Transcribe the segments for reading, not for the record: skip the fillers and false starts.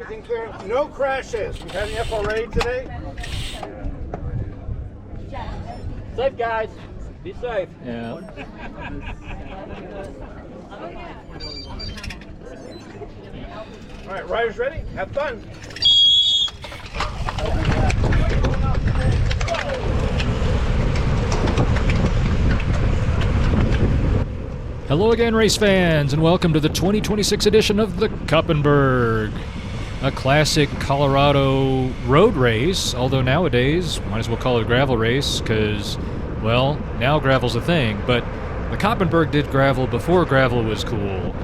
Everything clear? No crashes. We've had enough already today? Safe, guys. Be safe. Yeah. All right, riders ready? Have fun. Hello again, race fans, and welcome to the 2026 edition of the Koppenberg, a classic Colorado road race, although nowadays, might as well call it a gravel race, because, well, now gravel's a thing, but the Koppenberg did gravel before gravel was cool.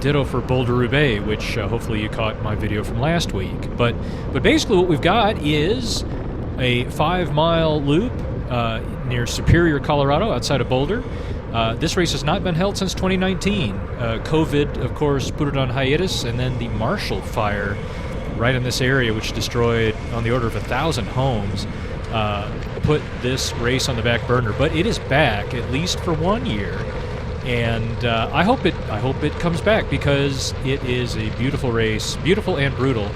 Ditto for Boulder Roubaix, which hopefully you caught my video from last week. But basically what we've got is a 5-mile loop near Superior, Colorado, outside of Boulder. This race has not been held since 2019. COVID, of course, put it on hiatus, and then the Marshall Fire right in this area, which destroyed on the order of 1,000 homes, put this race on the back burner. But it is back, at least for 1 year. And I hope it comes back, because it is a beautiful race, beautiful and brutal.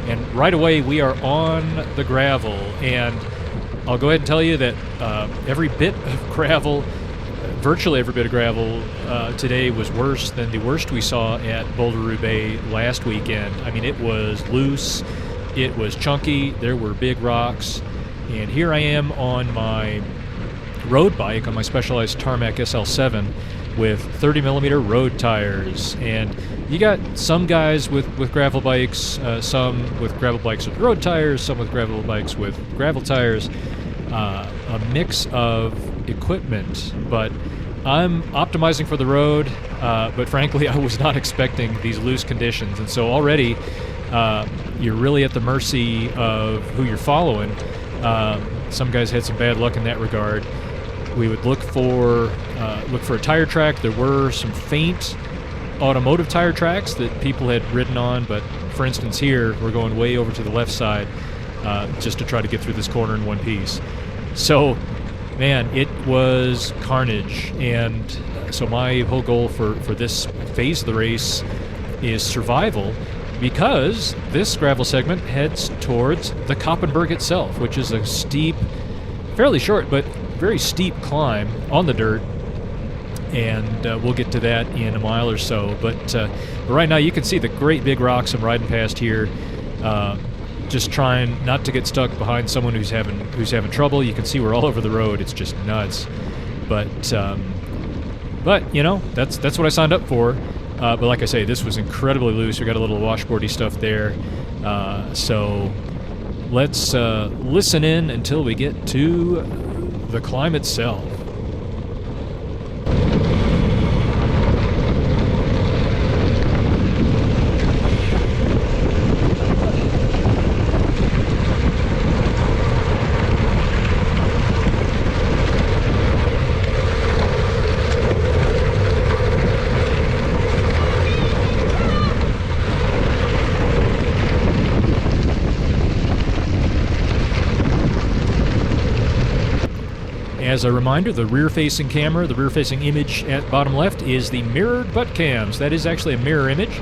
And right away we are on the gravel, and I'll go ahead and tell you that every bit of gravel, virtually every bit of gravel today was worse than the worst we saw at Boulder Roubaix last weekend. I mean, it was loose, it was chunky, there were big rocks, and here I am on my road bike, on my Specialized Tarmac SL7, with 30mm road tires. And you got some guys with gravel bikes, some with gravel bikes with road tires, some with gravel bikes with gravel tires, a mix of equipment. But I'm optimizing for the road, but frankly I was not expecting these loose conditions, and so already you're really at the mercy of who you're following. Some guys had some bad luck in that regard. We would look for a tire track. There were some faint automotive tire tracks that people had ridden on, but for instance here, we're going way over to the left side just to try to get through this corner in one piece. So, man, it was carnage. And so my whole goal for this phase of the race is survival, because this gravel segment heads towards the Koppenberg itself, which is a steep, fairly short, but very steep climb on the dirt, and we'll get to that in a mile or so. But right now you can see the great big rocks I'm riding past here, just trying not to get stuck behind someone who's having trouble. You can see we're all over the road. It's just nuts. But you know, that's what I signed up for. But like I say, this was incredibly loose. We got a little washboardy stuff there. So let's listen in until we get to the climb itself. As a reminder, the rear-facing camera, the rear-facing image at bottom left, is the mirrored butt cams. That is actually a mirror image.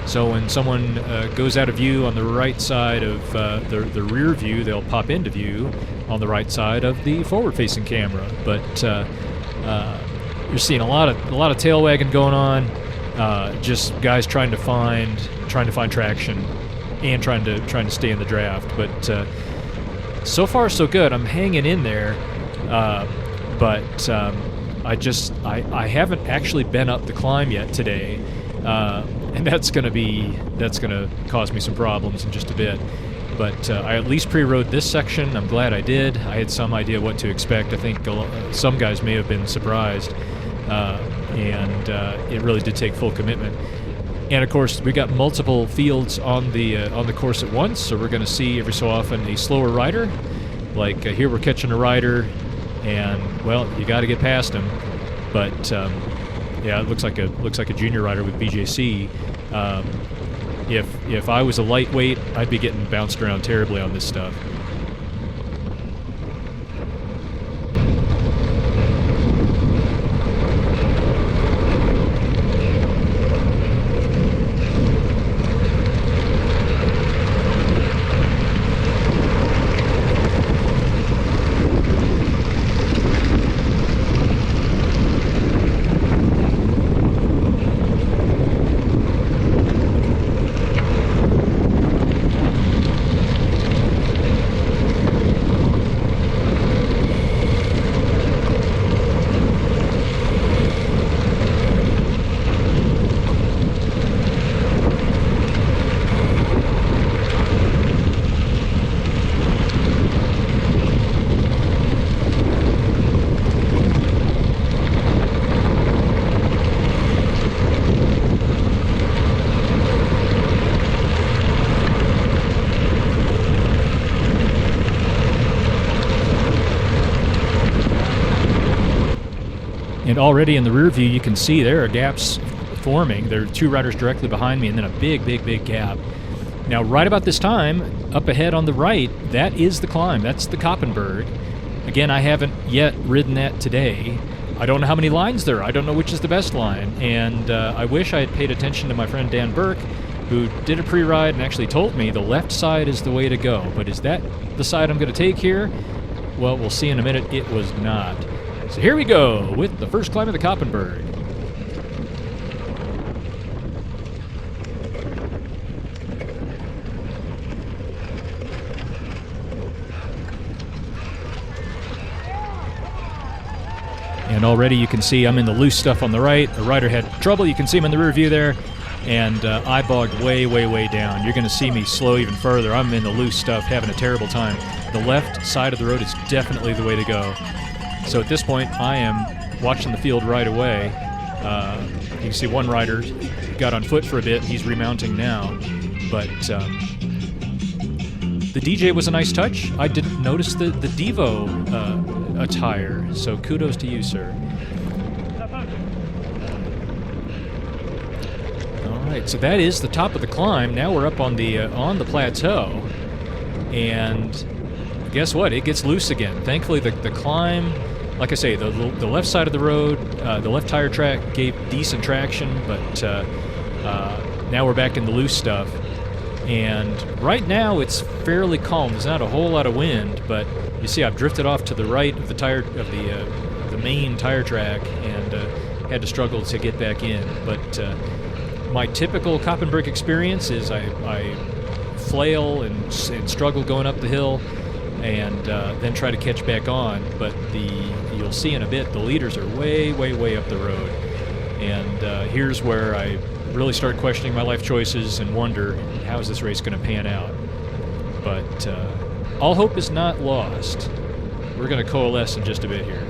So when someone goes out of view on the right side of the rear view, they'll pop into view on the right side of the forward-facing camera. But you're seeing a lot of tail wagging going on. Just guys trying to find traction and trying to stay in the draft. But so far so good. I'm hanging in there. But I haven't actually been up the climb yet today, and that's gonna cause me some problems in just a bit. But I at least pre-rode this section. I'm glad I did. I had some idea what to expect. I think some guys may have been surprised, and it really did take full commitment. And of course, we got multiple fields on the course at once, so we're going to see every so often a slower rider. Like here, we're catching a rider. And well, you got to get past him, but yeah, it looks like a junior rider with BJC. If I was a lightweight, I'd be getting bounced around terribly on this stuff. And already in the rear view, you can see there are gaps forming. There are 2 riders directly behind me, and then a big, big, big gap. Now, right about this time, up ahead on the right, that is the climb. That's the Koppenberg. Again, I haven't yet ridden that today. I don't know how many lines there are. I don't know which is the best line. And I wish I had paid attention to my friend Dan Burke, who did a pre-ride and actually told me the left side is the way to go. But is that the side I'm going to take here? Well, we'll see in a minute. It was not. So here we go with the first climb of the Koppenberg. And already you can see I'm in the loose stuff on the right. The rider had trouble. You can see him in the rear view there. And I bogged way, way, way down. You're going to see me slow even further. I'm in the loose stuff, having a terrible time. The left side of the road is definitely the way to go. So at this point, I am watching the field right away. You can see one rider got on foot for a bit. He's remounting now. But the DJ was a nice touch. I didn't notice the Devo attire, so kudos to you, sir. All right, so that is the top of the climb. Now we're up on the plateau, and guess what? It gets loose again. Thankfully, the climb, like I say, the left side of the road, the left tire track gave decent traction, but now we're back in the loose stuff. And right now it's fairly calm. There's not a whole lot of wind, but you see I've drifted off to the right of the main tire track and had to struggle to get back in. But my typical Koppenberg experience is I flail and struggle going up the hill and then try to catch back on. But you'll see in a bit the leaders are way, way, way up the road. And here's where I really start questioning my life choices and wonder, how is this race going to pan out? But all hope is not lost. We're going to coalesce in just a bit here.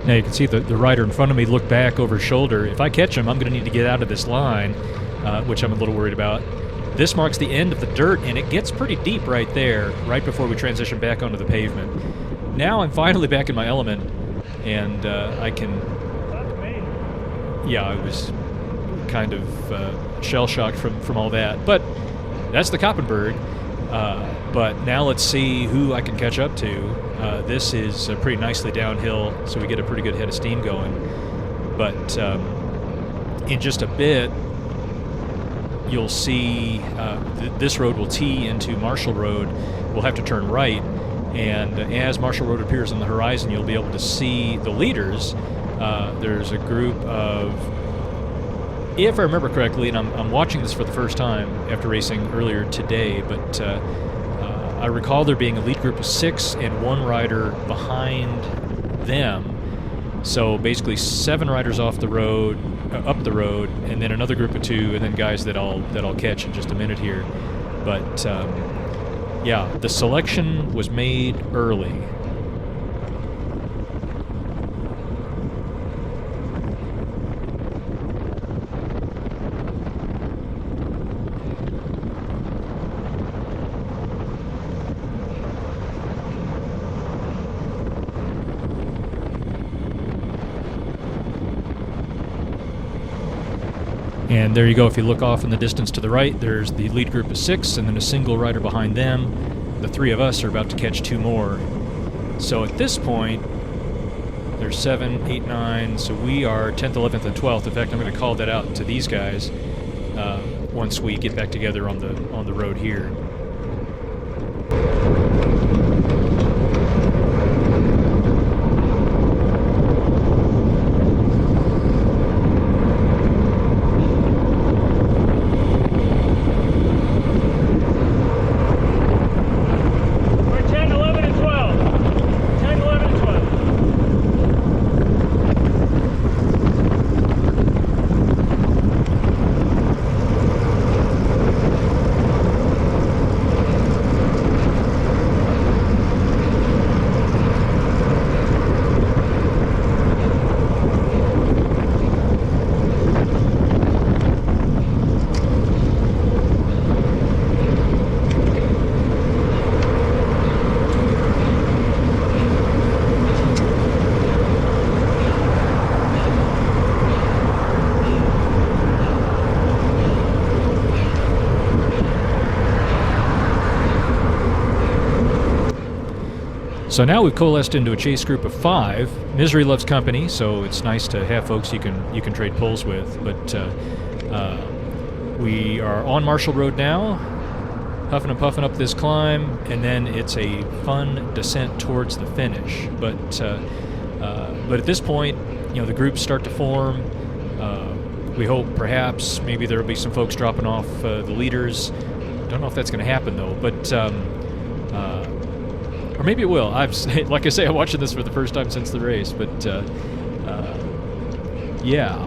Now you can see the rider in front of me look back over his shoulder. If I catch him, I'm going to need to get out of this line, which I'm a little worried about. This marks the end of the dirt, and it gets pretty deep right there, right before we transition back onto the pavement. Now I'm finally back in my element, and I can... Yeah, I was kind of shell-shocked from all that. But that's the Koppenberg. But now let's see who I can catch up to. This is pretty nicely downhill, so we get a pretty good head of steam going. But in just a bit, you'll see this road will tee into Marshall Road. We'll have to turn right, and as Marshall Road appears on the horizon, you'll be able to see the leaders. There's a group of, if I remember correctly, and I'm watching this for the first time after racing earlier today, but I recall there being a lead group of 6 and 1 rider behind them. So basically 7 riders off the road, up the road, and then another group of 2, and then guys that I'll catch in just a minute here. But yeah, the selection was made early. And there you go. If you look off in the distance to the right, there's the lead group of 6 and then a single rider behind them. The 3 of us are about to catch 2 more. So at this point, there's 7, 8, 9. So we are 10th, 11th, and 12th. In fact, I'm going to call that out to these guys once we get back together on the road here. So now we've coalesced into a chase group of 5. Misery loves company, so it's nice to have folks you can trade pulls with. But we are on Marshall Road now, huffing and puffing up this climb, and then it's a fun descent towards the finish. But at this point, the groups start to form. We hope perhaps maybe there will be some folks dropping off the leaders. Don't know if that's going to happen though, but or maybe it will. Like I say, I'm watching this for the first time since the race, but yeah.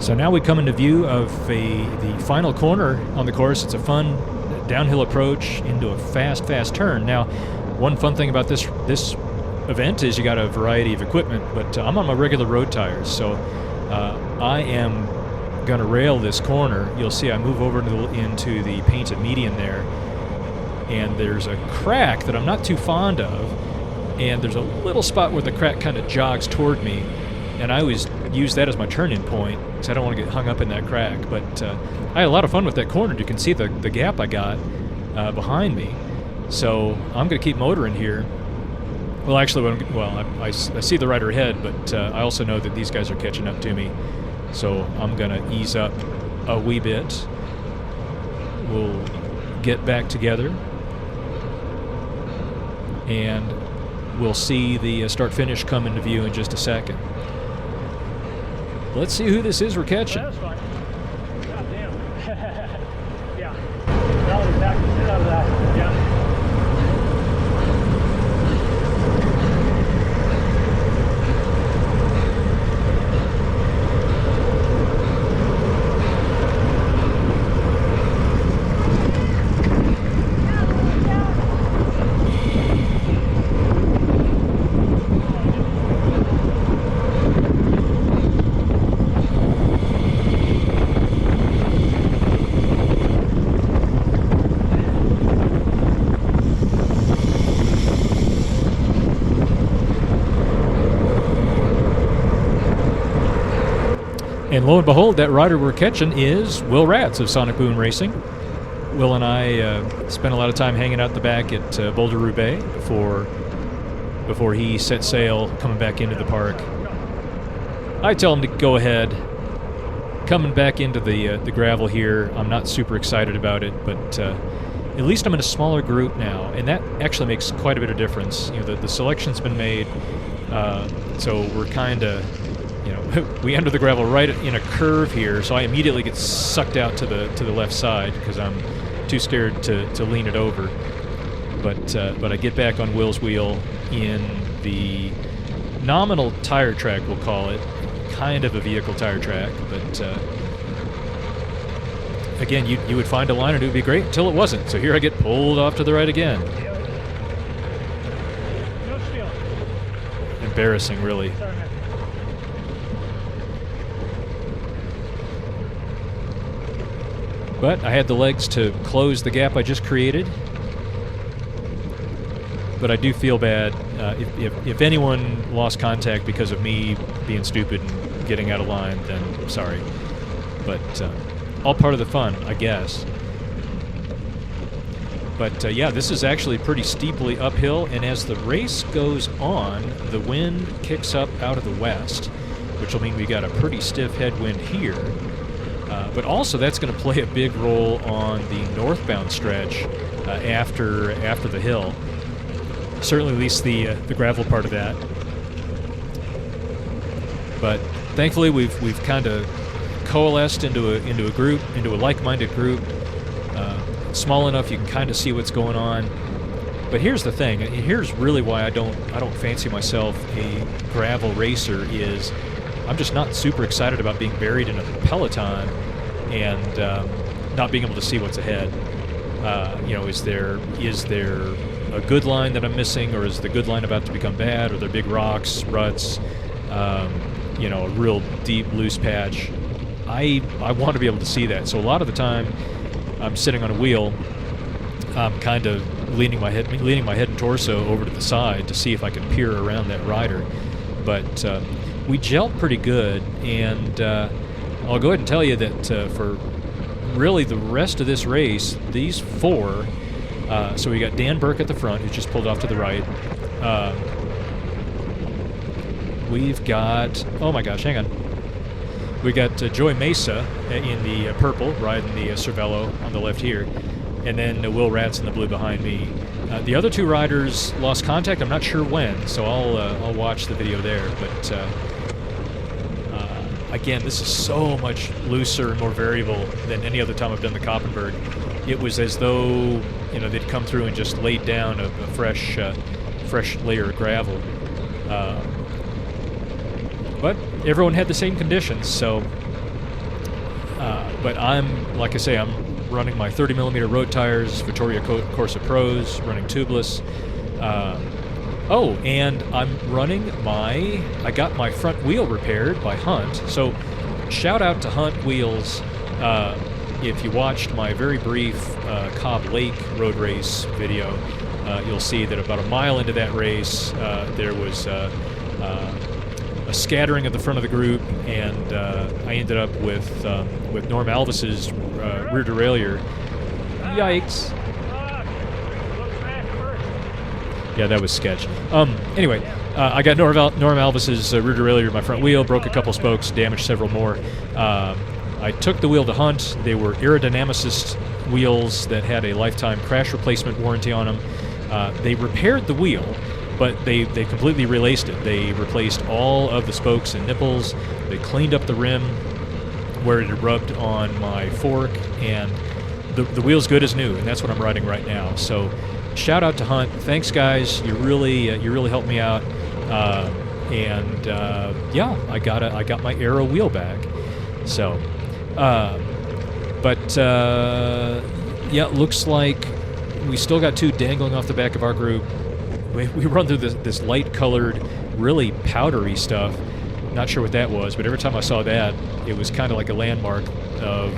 So now we come into view of the final corner on the course. It's a fun downhill approach into a fast turn. Now, one fun thing about this event is you got a variety of equipment, but I'm on my regular road tires, so I am going to rail this corner. You'll see I move over into the painted median there, and there's a crack that I'm not too fond of, and there's a little spot where the crack kind of jogs toward me, and I always use that as my turn-in point because I don't want to get hung up in that crack. But I had a lot of fun with that corner. You can see the gap I got behind me. So I'm going to keep motoring here. Well, actually, I see the rider ahead, but I also know that these guys are catching up to me. So I'm going to ease up a wee bit. We'll get back together, and we'll see the start-finish come into view in just a second. Let's see who this is we're catching. That's fine. God damn. Yeah. That was exactly out of that. Yeah. And lo and behold, that rider we're catching is Will Ratz of Sonic Boom Racing. Will and I spent a lot of time hanging out the back at Boulder Roubaix before he set sail coming back into the park. I tell him to go ahead. Coming back into the gravel here, I'm not super excited about it, but at least I'm in a smaller group now, and that actually makes quite a bit of difference. The selection's been made, so we're kind of, we enter the gravel right in a curve here, so I immediately get sucked out to the left side because I'm too scared to lean it over. But I get back on Will's wheel in the nominal tire track, we'll call it, kind of a vehicle tire track, but again, you would find a line and it would be great until it wasn't. So here I get pulled off to the right again. Embarrassing, really. But I had the legs to close the gap I just created. but I do feel bad if anyone lost contact because of me being stupid and getting out of line, then sorry. But all part of the fun, I guess. But yeah, this is actually pretty steeply uphill, and as the race goes on, the wind kicks up out of the west, which will mean we got a pretty stiff headwind here. But also that's going to play a big role on the northbound stretch after the hill. Certainly at least the gravel part of that. But thankfully we've kind of coalesced into a group, into a like-minded group. Small enough you can kind of see what's going on. But here's the thing, and here's really why I don't fancy myself a gravel racer, is I'm just not super excited about being buried in a peloton and not being able to see what's ahead. You know, is there a good line that I'm missing, or is the good line about to become bad? Are there big rocks, ruts, you know, a real deep loose patch? I want to be able to see that. So a lot of the time I'm sitting on a wheel, I'm kind of leaning my head and torso over to the side to see if I can peer around that rider. But we gelled pretty good, and I'll go ahead and tell you that for really the rest of this race, these four, so we got Dan Burke at the front, who just pulled off to the right. We've got, oh my gosh, hang on. We got Joy Mesa in the purple, riding the Cervelo on the left here, and then Will Ratz in the blue behind me. The other two riders lost contact. I'm not sure when, so I'll watch the video there. But again, this is so much looser and more variable than any other time I've done the Koppenberg. It was as though, you know, they'd come through and just laid down a fresh layer of gravel. But everyone had the same conditions, so. But I'm, like I say, I'm running my 30mm road tires, Vittoria Corsa Pros, running tubeless. Oh, and I'm running I got my front wheel repaired by Hunt. So, shout out to Hunt Wheels. If you watched my very brief Cobb Lake road race video, you'll see that about a mile into that race, there was a scattering at the front of the group, and I ended up with Norm Alvis's rear derailleur. Yikes. Yeah, that was sketch. Anyway, I got Norm Alvis's rear derailleur in my front wheel, broke a couple spokes, damaged several more. I took the wheel to Hunt. They were aerodynamicist wheels that had a lifetime crash replacement warranty on them. They repaired the wheel, but they completely relaced it. They replaced all of the spokes and nipples. They cleaned up the rim where it had rubbed on my fork, and the wheel's good as new, and that's what I'm riding right now. So shout out to Hunt. Thanks, guys. You really helped me out. Yeah, I got my Aero wheel back. So, yeah, looks like we still got two dangling off the back of our group. We run through this light-colored, really powdery stuff. Not sure what that was, but every time I saw that, it was kind of like a landmark of,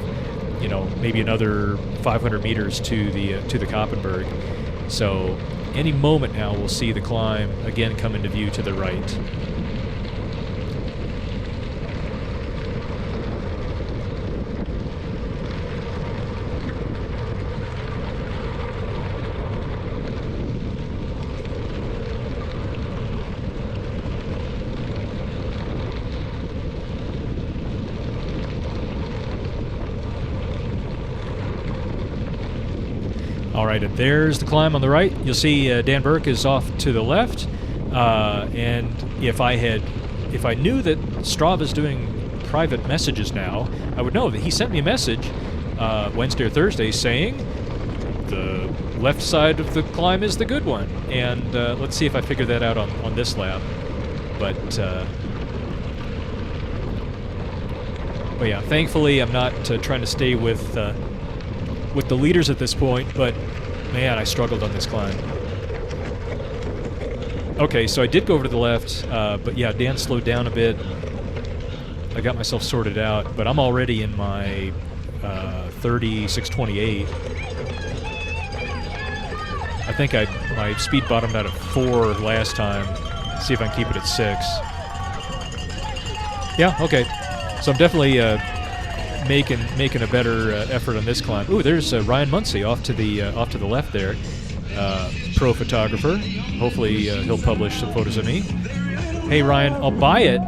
you know, maybe another 500 meters to the Koppenberg. So any moment now, we'll see the climb again come into view to the right. All right, and there's the climb on the right. You'll see Dan Burke is off to the left. And if I knew that Strava's doing private messages now, I would know that he sent me a message Wednesday or Thursday saying the left side of the climb is the good one. And let's see if I figure that out on this lap. But yeah, thankfully I'm not trying to stay with the leaders at this point, but man, I struggled on this climb. Okay, so I did go over to the left, but yeah, Dan slowed down a bit. I got myself sorted out, but I'm already in my 3628. I think my speed bottomed out at 4 last time. See if I can keep it at 6. Yeah, okay. So I'm definitely making a better effort on this climb. Ooh, there's Ryan Muncie off to the left there. Pro photographer. Hopefully he'll publish some photos of me. Hey Ryan, I'll buy it.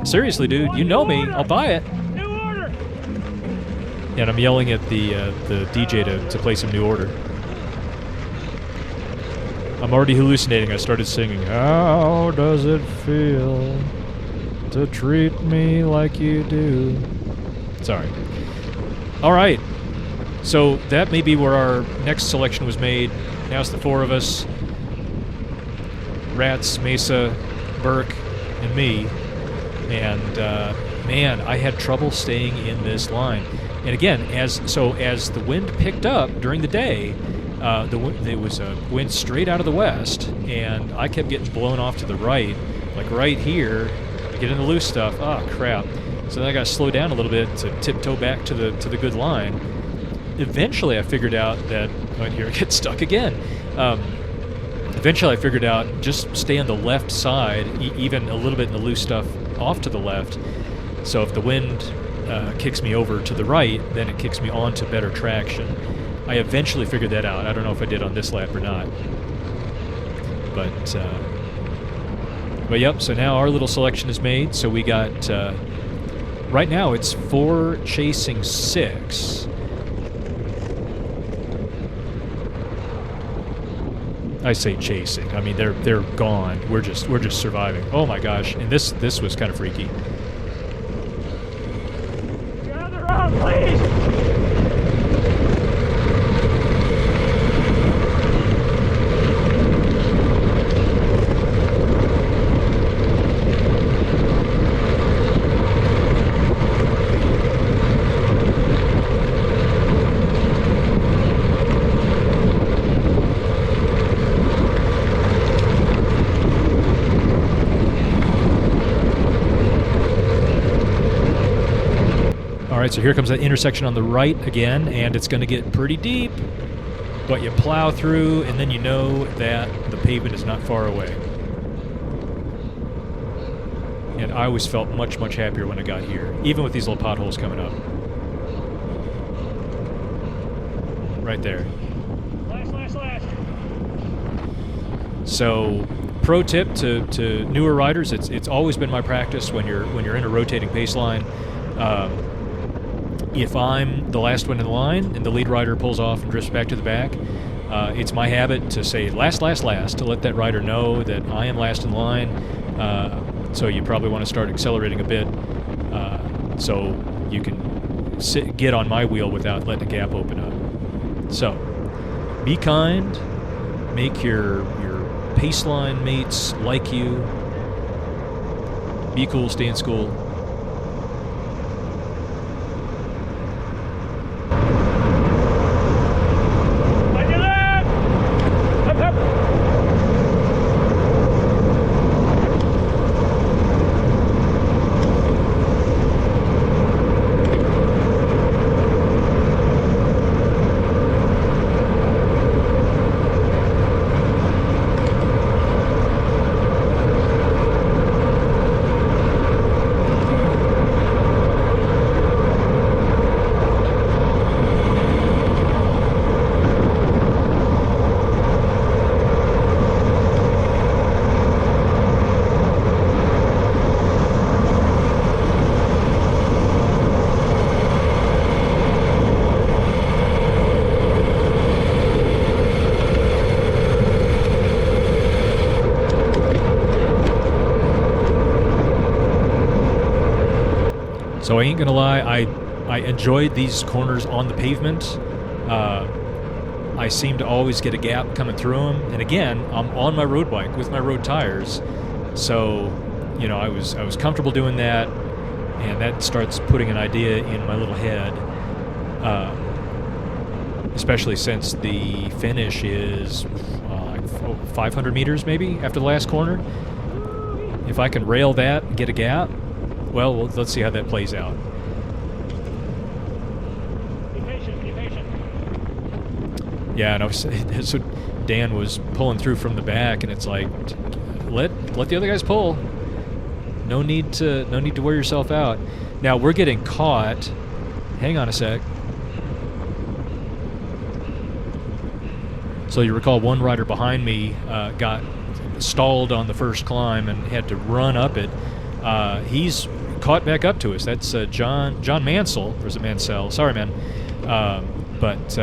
Seriously, dude, you know me. I'll buy it. New order. And I'm yelling at the DJ to play some New Order. I'm already hallucinating. I started singing, "How does it feel to treat me like you do?" Sorry. All right. So that may be where our next selection was made. Now it's the 4 of us. Rats, Mesa, Burke, and me. And man, I had trouble staying in this line. And again, as the wind picked up during the day, there was a wind straight out of the west, and I kept getting blown off to the right, like right here. I get in the loose stuff. Oh crap! So then I got to slow down a little bit to tiptoe back to the good line. Eventually, I figured out that here I get stuck again. Eventually, I figured out just stay on the left side, even a little bit in the loose stuff off to the left. So if the wind kicks me over to the right, then it kicks me onto better traction. I eventually figured that out. I don't know if I did on this lap or not. But yep, so now our little selection is made. So we got, right now it's 4 chasing 6. I say chasing. I mean, they're gone. We're just surviving. Oh my gosh. And this was kind of freaky. Gather up, please. Alright, so here comes that intersection on the right again, and it's going to get pretty deep, but you plow through, and then you know that the pavement is not far away. And I always felt much, much happier when I got here, even with these little potholes coming up. Right there. Last. So, pro tip to newer riders, it's always been my practice when you're in a rotating pace line. If I'm the last one in the line and the lead rider pulls off and drifts back to the back, it's my habit to say last, to let that rider know that I am last in line. So you probably want to start accelerating a bit so you can get on my wheel without letting a gap open up. So be kind, make your pace line mates like you, be cool, stay in school. So I ain't gonna lie, I enjoyed these corners on the pavement. I seem to always get a gap coming through them, and again, I'm on my road bike with my road tires, so you know I was comfortable doing that, and that starts putting an idea in my little head. Especially since the finish is like 500 meters maybe after the last corner. If I can rail that and get a gap, well, let's see how that plays out. Be patient. Yeah, and that's what Dan was pulling through from the back, and it's like, let the other guys pull. No need to wear yourself out. Now we're getting caught. Hang on a sec. So you recall one rider behind me got stalled on the first climb and had to run up it. He's caught back up to us. That's John Mansell. Or is it Mansell? Sorry, man. But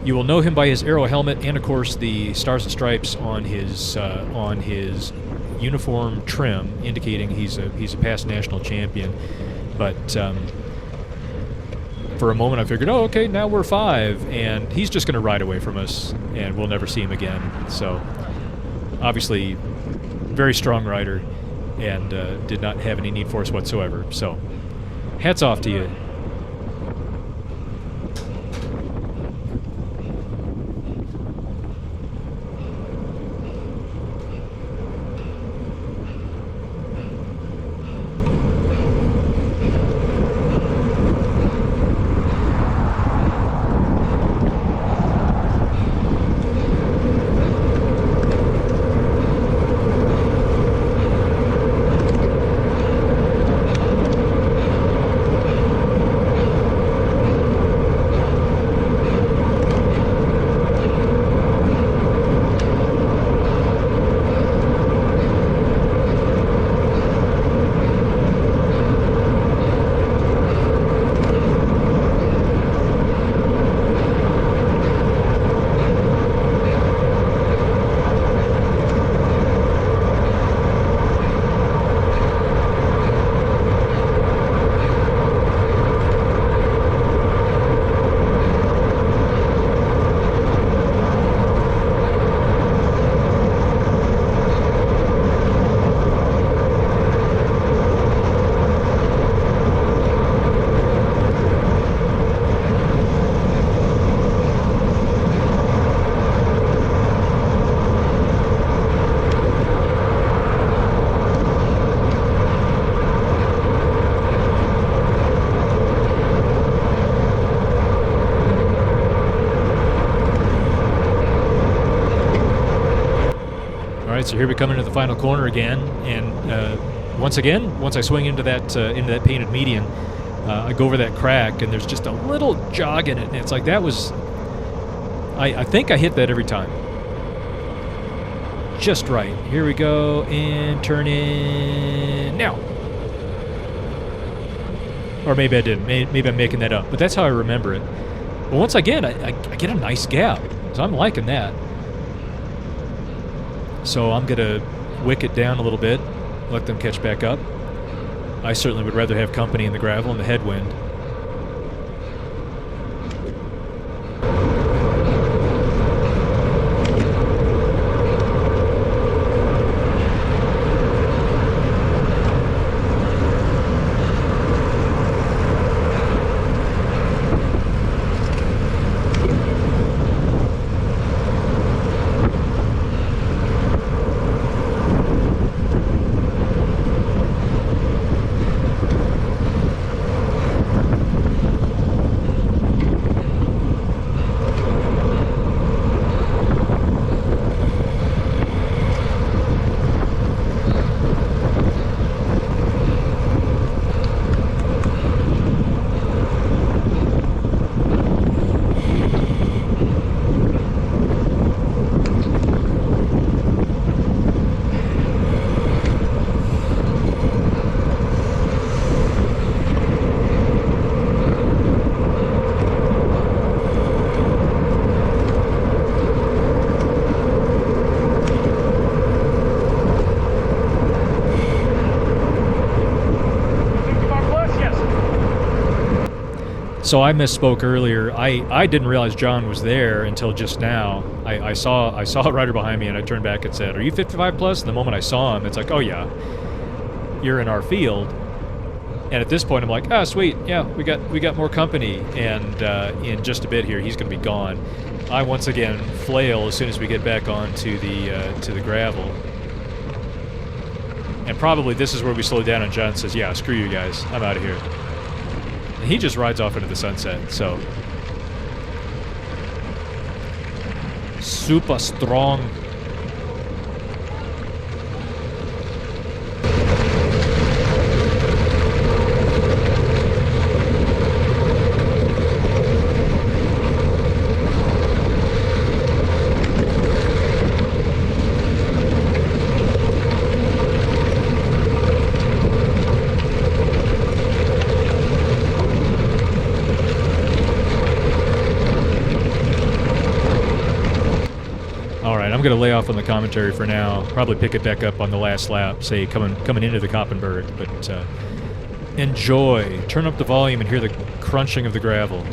you will know him by his arrow helmet and, of course, the Stars and Stripes on his uniform trim, indicating he's a past national champion. But for a moment, I figured, oh, okay, now we're 5, and he's just going to ride away from us, and we'll never see him again. So, obviously, very strong rider, and did not have any need for us whatsoever. So, hats off to you. So here we come into the final corner again, and once I swing into that painted median, I go over that crack, and there's just a little jog in it, and it's like that was. I think I hit that every time. Just right. Here we go, and turn in now. Or maybe I didn't. Maybe I'm making that up, but that's how I remember it. But once again, I get a nice gap, so I'm liking that. So I'm going to wick it down a little bit, let them catch back up. I certainly would rather have company in the gravel and the headwind. So I misspoke earlier. I didn't realize John was there until just now. I saw a rider behind me, and I turned back and said, "Are you 55 plus?" And the moment I saw him, it's like, "Oh yeah, you're in our field." And at this point, I'm like, "Ah, sweet, yeah, we got more company." And in just a bit here, he's going to be gone. I once again flail as soon as we get back onto the gravel. And probably this is where we slow down, and John says, "Yeah, screw you guys, I'm out of here." And he just rides off into the sunset. So Super strong. I'm going to lay off on the commentary for now. Probably pick it back up on the last lap, say coming into the Koppenberg. But enjoy. Turn up the volume and hear the crunching of the gravel.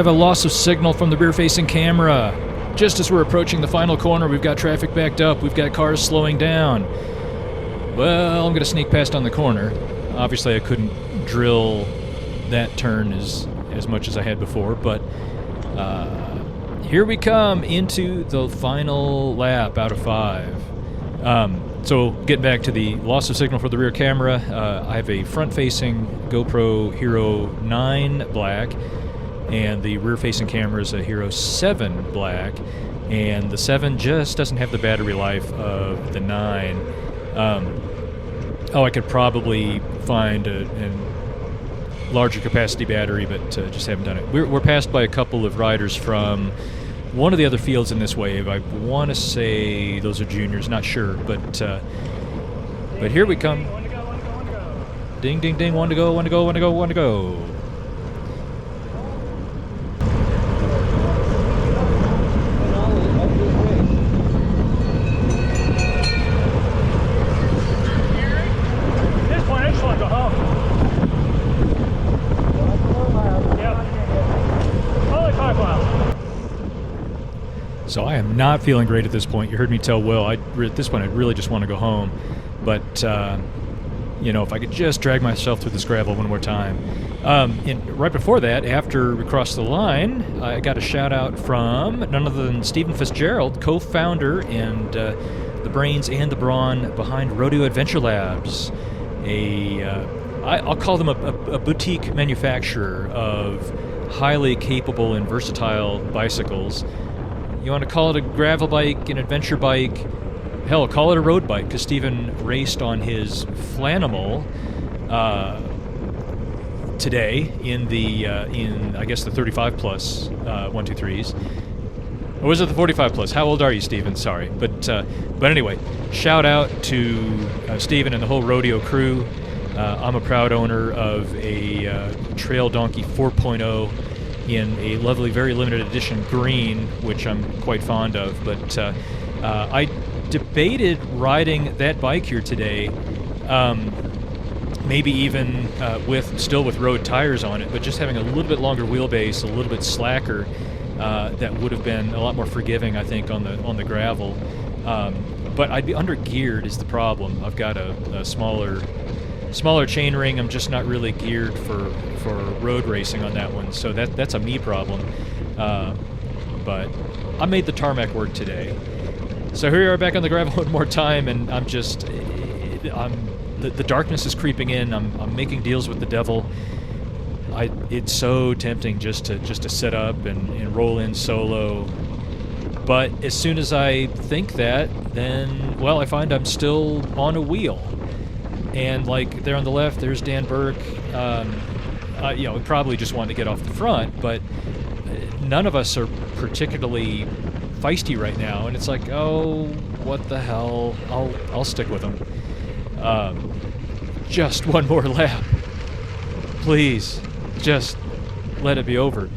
have a loss of signal from the rear-facing camera. Just as we're approaching the final corner, we've got traffic backed up. We've got cars slowing down. Well, I'm going to sneak past on the corner. Obviously, I couldn't drill that turn as much as I had before, but here we come into the final lap out of 5. So getting back to the loss of signal for the rear camera, I have a front-facing GoPro Hero 9 Black, and the rear-facing camera is a Hero 7 Black, and the 7 just doesn't have the battery life of the 9. I could probably find a larger capacity battery, but just haven't done it. We're passed by a couple of riders from one of the other fields in this wave. I want to say those are juniors, not sure, but here we come. One to go, one to go, one to go. Ding, ding, ding, one to go, one to go, one to go, one to go. At this point, I just want to go home. Yep. Only 5 miles. So I am not feeling great at this point. You heard me tell Will, at this point, I really just want to go home. But, if I could just drag myself through this gravel one more time. And right before that, after we crossed the line, I got a shout-out from none other than Stephen Fitzgerald, co-founder and the brains and the brawn behind Rodeo Adventure Labs. I'll call them a boutique manufacturer of highly capable and versatile bicycles. You want to call it a gravel bike, an adventure bike, hell, call it a road bike, because Stephen raced on his Flanimal today in I guess the 35 plus 123s. Or was it the 45 plus? How old are you, Stephen? Sorry, but anyway, shout out to Stephen and the whole rodeo crew. I'm a proud owner of a Trail Donkey 4.0 in a lovely, very limited edition green, which I'm quite fond of. But I debated riding that bike here today, maybe even with road tires on it, but just having a little bit longer wheelbase, a little bit slacker. That would have been a lot more forgiving, I think, on the gravel. But I'd be under geared is the problem. I've got a smaller chain ring. I'm just not really geared for road racing on that one, so that's a me problem. But I made the tarmac work today. So here we are back on the gravel one more time, and the darkness is creeping in. I'm making deals with the devil. It's so tempting just to set up and roll in solo. But as soon as I think that, then, well, I find I'm still on a wheel. And like there on the left, there's Dan Burke. We probably just wanted to get off the front, but none of us are particularly feisty right now. And it's like, oh, what the hell? I'll stick with them. Just one more lap, please. Just let it be over.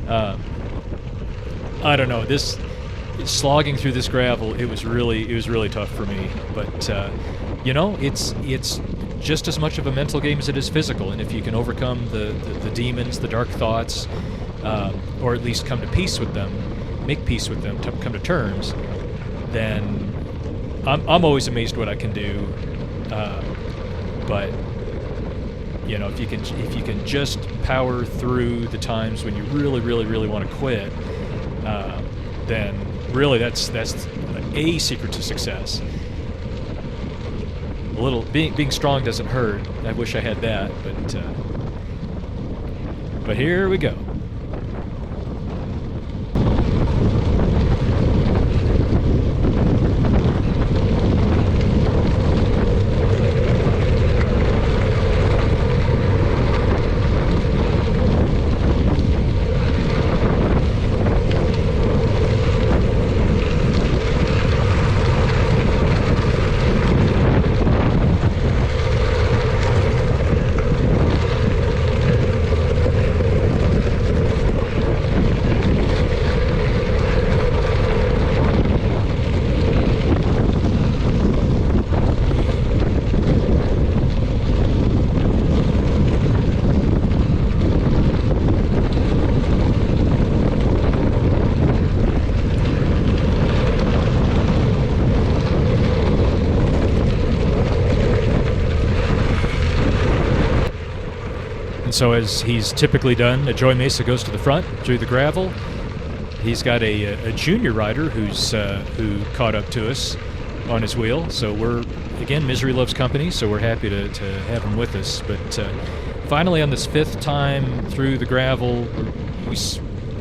I don't know. This slogging through this gravel, it was really tough for me. But it's just as much of a mental game as it is physical. And if you can overcome the demons, the dark thoughts, or at least come to peace with them, make peace with them, come to terms, then I'm always amazed what I can do. But if you can just power through the times when you really want to quit, then really that's a secret to success. A little being strong doesn't hurt. I wish I had that, but here we go. so as he's typically done, Joey Mesa goes to the front through the gravel. He's got a junior rider who caught up to us on his wheel. So we're, again, misery loves company, so we're happy to have him with us. But finally, on this 5th time through the gravel,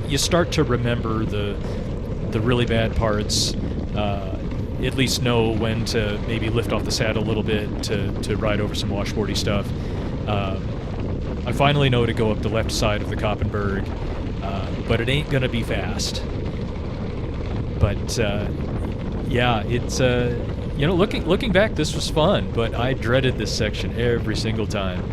you start to remember the really bad parts. At least know when to maybe lift off the saddle a little bit to ride over some washboardy stuff. I finally know to go up the left side of the Koppenberg, but it ain't gonna be fast. But yeah, it's looking back, this was fun, but I dreaded this section every single time.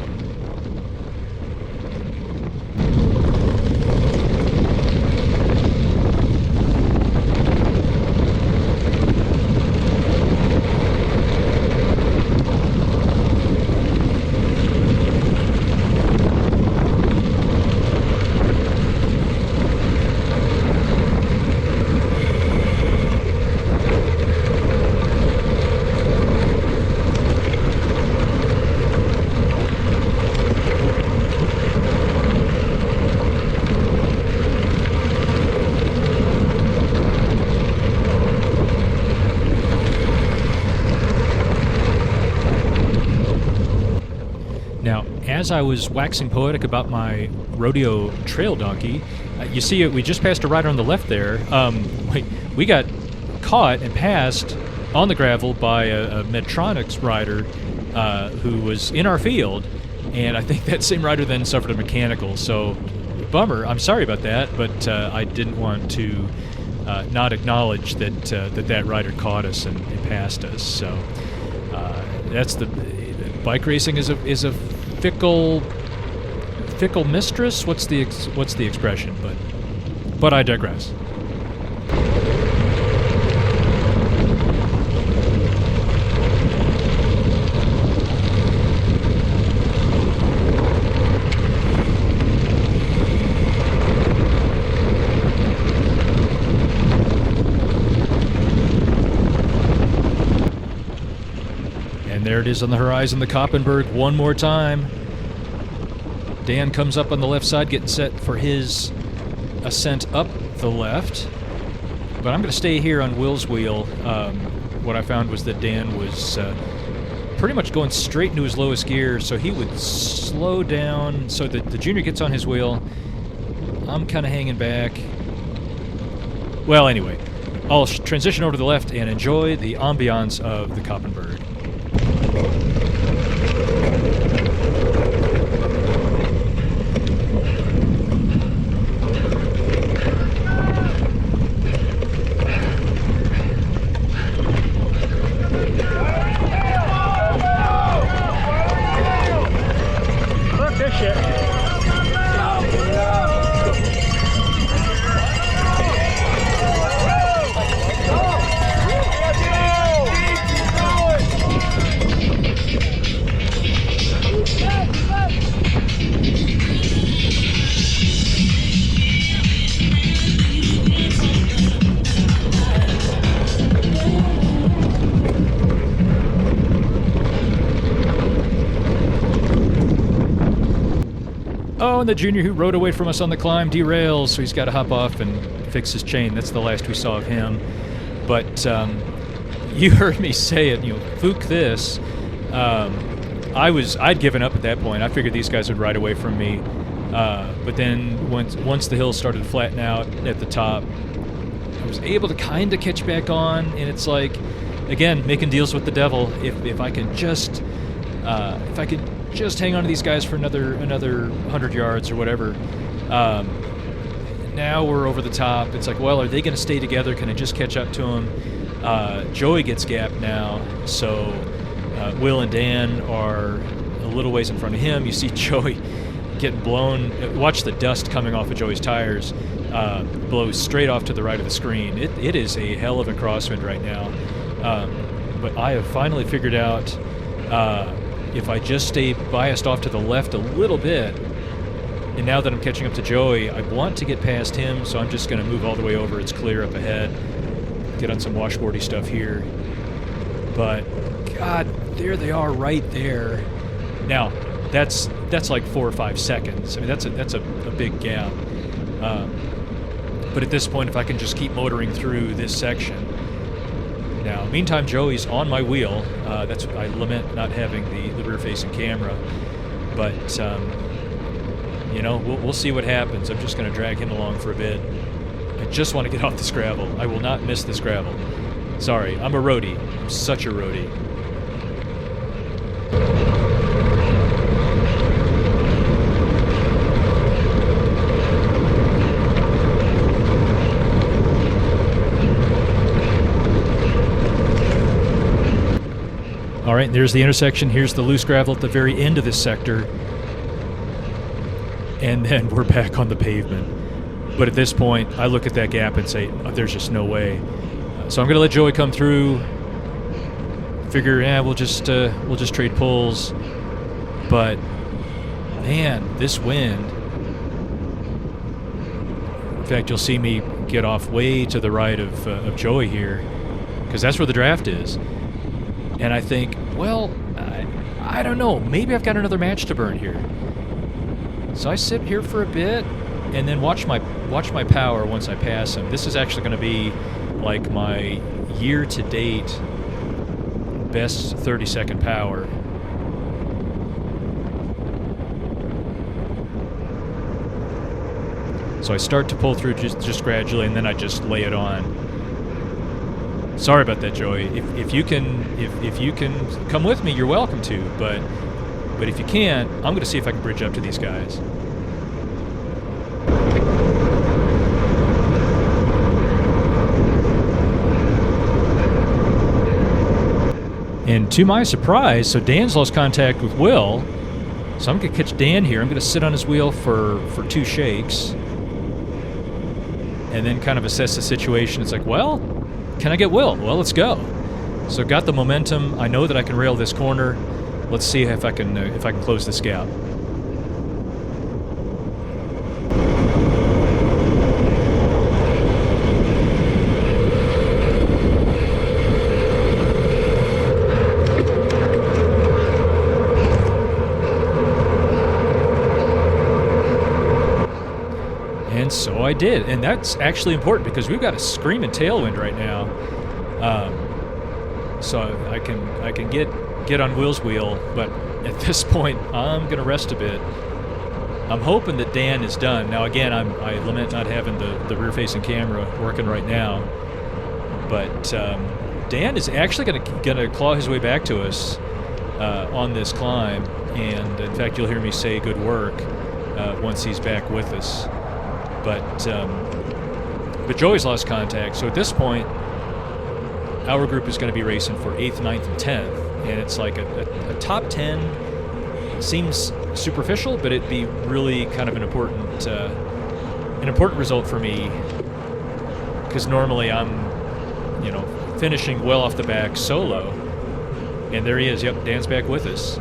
Now, as I was waxing poetic about my rodeo trail donkey, you see we just passed a rider on the left there. We got caught and passed on the gravel by a Medtronics rider who was in our field, and I think that same rider then suffered a mechanical. So, bummer. I'm sorry about that, but I didn't want to not acknowledge that rider caught us and passed us. So that's the bike racing is a fickle mistress. What's the expression? But I digress. And there it is on the horizon, the Koppenberg, one more time. Dan comes up on the left side, getting set for his ascent up the left. But I'm going to stay here on Will's wheel. What I found was that Dan was pretty much going straight into his lowest gear, so he would slow down so that the junior gets on his wheel. I'm kind of hanging back. Well, anyway, I'll transition over to the left and enjoy the ambiance of the Koppenberg. Look this shit. Oh, and the junior who rode away from us on the climb derails, so he's got to hop off and fix his chain. That's the last we saw of him. But you heard me say it, fluke this. I'd given up at that point. I figured these guys would ride away from me. But then once the hill started to flatten out at the top, I was able to kind of catch back on, and it's like, again, making deals with the devil. If I can just hang on to these guys for another 100 yards or whatever. Now we're over the top. It's like, well, are they going to stay together? Can I just catch up to them? Joey gets gapped now, so Will and Dan are a little ways in front of him. You see Joey getting blown. Watch the dust coming off of Joey's tires. Blows straight off to the right of the screen. It is a hell of a crosswind right now. But I have finally figured out if I just stay biased off to the left a little bit, and now that I'm catching up to Joey, I want to get past him, so I'm just going to move all the way over. It's clear up ahead. Get on some washboardy stuff here. But, God, there they are right there. Now, that's like 4 or 5 seconds. I mean, that's a big gap. But at this point, if I can just keep motoring through this section. Now, meantime, Joey's on my wheel. That's I lament not having the rear-facing camera, but we'll see what happens. I'm just going to drag him along for a bit. I just want to get off this gravel. I will not miss this gravel. Sorry, I'm a roadie. I'm such a roadie. All right, there's the intersection. Here's the loose gravel at the very end of this sector. And then we're back on the pavement. But at this point, I look at that gap and say, oh, there's just no way. So I'm going to let Joey come through. Figure, we'll just trade pulls. But, man, this wind. In fact, you'll see me get off way to the right of Joey here, because that's where the draft is. And I think, well, I don't know. Maybe I've got another match to burn here. So I sit here for a bit, and then watch my power once I pass him. This is actually going to be like my year-to-date best 30-second power. So I start to pull through just gradually, and then I just lay it on. Sorry about that, Joey. If you can come with me, you're welcome to. But if you can't, I'm going to see if I can bridge up to these guys. And to my surprise, so Dan's lost contact with Will. So I'm going to catch Dan here. I'm going to sit on his wheel for 2 shakes. And then kind of assess the situation. It's like, well, can I get Will? Well, let's go. So got the momentum. I know that I can rail this corner. Let's see if I can close this gap. And so I did, and that's actually important because we've got a screaming tailwind right now. So I can get on Will's wheel, but at this point I'm gonna rest a bit. I'm hoping that Dan is done. Now again, I lament not having the rear-facing camera working right now, but Dan is actually gonna claw his way back to us on this climb, and in fact you'll hear me say good work once he's back with us. But Joey's lost contact, so at this point, our group is going to be racing for 8th, 9th, and 10th, and it's like a top 10 seems superficial, but it'd be really kind of an important result for me, because normally I'm, finishing well off the back solo, and there he is. Yep, Dan's back with us.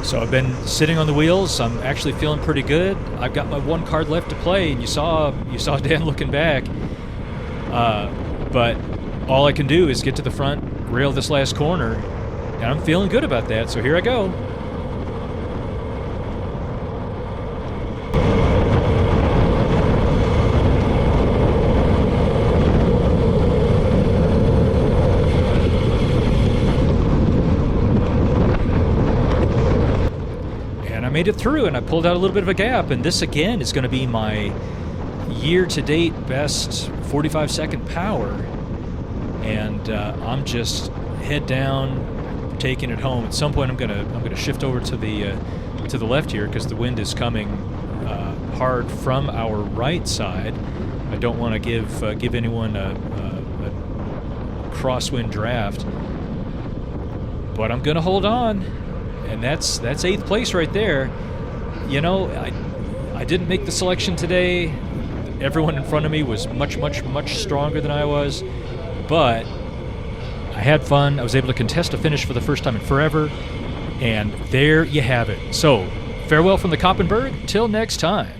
So I've been sitting on the wheels. I'm actually feeling pretty good. I've got my one card left to play, and you saw Dan looking back. But all I can do is get to the front rail this last corner, and I'm feeling good about that. So here I go. I made it through, and I pulled out a little bit of a gap, and this again is going to be my year-to-date best 45-second power, and I'm just head down, taking it home. At some point, I'm gonna shift over to the left here because the wind is coming hard from our right side. I don't want to give anyone a crosswind draft, but I'm gonna hold on. And that's 8th place right there. You know, I didn't make the selection today. Everyone in front of me was much stronger than I was. But I had fun. I was able to contest a finish for the first time in forever. And there you have it. So, farewell from the Koppenberg. Till next time.